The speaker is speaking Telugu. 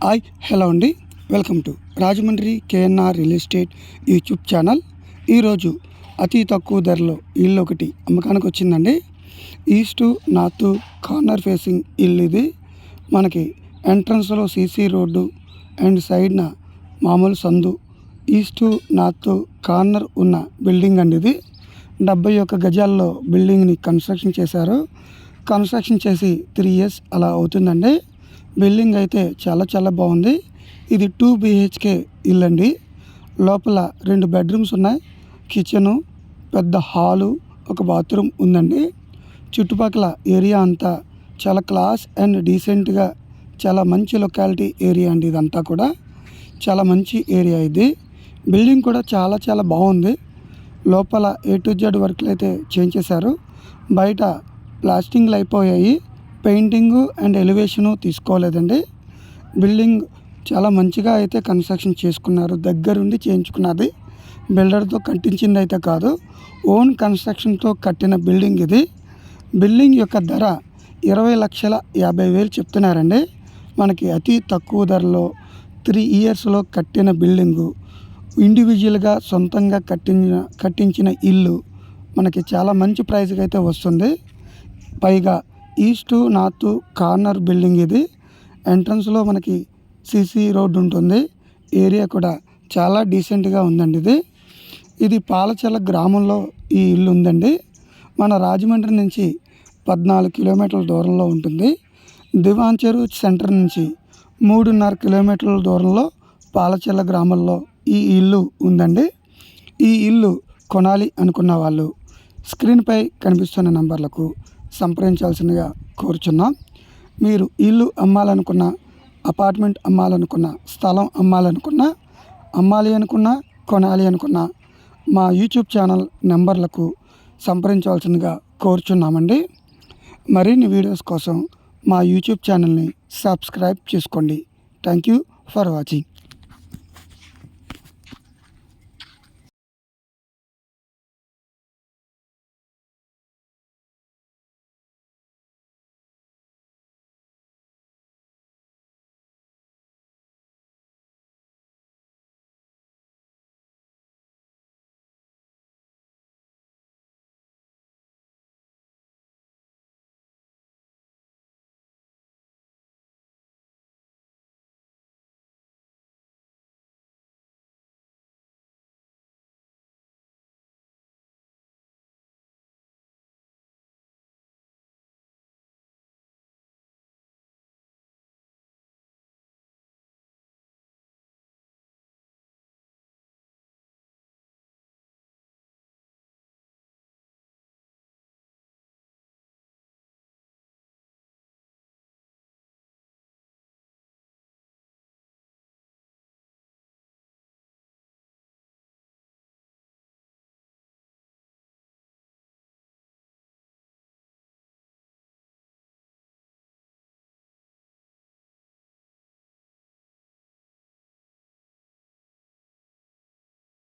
హాయ్ హలో అండి, welcome to Rajahmundry KNR real estate YouTube channel. ఈరోజు అతి తక్కువ ధరలో ఇల్లు ఒకటి అమ్మకానికి వచ్చిందండి. ఈస్టు నార్త్ కార్నర్ ఫేసింగ్ ఇల్లు ఇది. మనకి ఎంట్రన్స్లో సీసీ రోడ్డు అండ్ సైడ్న మామూలు సందు, ఈస్టు నార్త్ కార్నర్ ఉన్న బిల్డింగ్ అండి ఇది. 71 గజాల్లో బిల్డింగ్ని కన్స్ట్రక్షన్ చేశారు. కన్స్ట్రక్షన్ చేసి 3 years అలా అవుతుందండి. బిల్డింగ్ అయితే చాలా బాగుంది. ఇది 2 BHK ఇల్లు అండి. లోపల 2 బెడ్రూమ్స్ ఉన్నాయి, కిచెను, పెద్ద హాలు, ఒక బాత్రూమ్ ఉందండి. చుట్టుపక్కల ఏరియా అంతా చాలా క్లాస్ అండ్ డీసెంట్గా, చాలా మంచి లొకాలిటీ ఏరియా అండి. ఇదంతా కూడా చాలా మంచి ఏరియా ఇది. బిల్డింగ్ కూడా చాలా బాగుంది. లోపల A to Z వర్క్లు అయితే చేయించేశారు. బయట ప్లాస్టింగ్లు అయిపోయాయి, పెయింటింగు అండ్ ఎలివేషను తీసుకోలేదండి. బిల్డింగ్ చాలా మంచిగా అయితే కన్స్ట్రక్షన్ చేసుకున్నారు, దగ్గరుండి చేయించుకున్నది. బిల్డర్తో కట్టించింది అయితే కాదు, ఓన్ కన్స్ట్రక్షన్తో కట్టిన బిల్డింగ్ ఇది. బిల్డింగ్ యొక్క ధర 20,50,000 చెప్తున్నారండి. మనకి అతి తక్కువ ధరలో 3 yearsలో కట్టిన బిల్డింగు, ఇండివిజువల్గా సొంతంగా కట్టించిన ఇల్లు మనకి చాలా మంచి ప్రైస్కి అయితే వస్తుంది. పైగా ఈస్ట్ నార్త్ కార్నర్ బిల్డింగ్ ఇది. ఎంట్రన్స్లో మనకి సీసీ రోడ్డు ఉంటుంది. ఏరియా కూడా చాలా డీసెంట్గా ఉందండి. ఇది పాలచెల గ్రామంలో ఈ ఇల్లు ఉందండి. మన రాజమండ్రి నుంచి 14 కిలోమీటర్ల దూరంలో ఉంటుంది. దివాన్ చెరువు సెంటర్ నుంచి 3.5 కిలోమీటర్ల దూరంలో పాలచెల గ్రామంలో ఈ ఇల్లు ఉందండి. ఈ ఇల్లు కొనాలి అనుకున్న వాళ్ళు స్క్రీన్పై కనిపిస్తున్న నంబర్లకు సంప్రదించాల్సిందిగా కోరుచున్నాం. మీరు ఇల్లు అమ్మాలనుకున్న, అపార్ట్మెంట్ అమ్మాలనుకున్న, స్థలం అమ్మాలి అనుకున్నా, కొనాలి అనుకున్న మా యూట్యూబ్ ఛానల్ నెంబర్లకు సంప్రదించాల్సిందిగా కోరుచున్నామండి. మరిన్ని వీడియోస్ కోసం మా యూట్యూబ్ ఛానల్ని సబ్స్క్రైబ్ చేసుకోండి. Thank you for watching.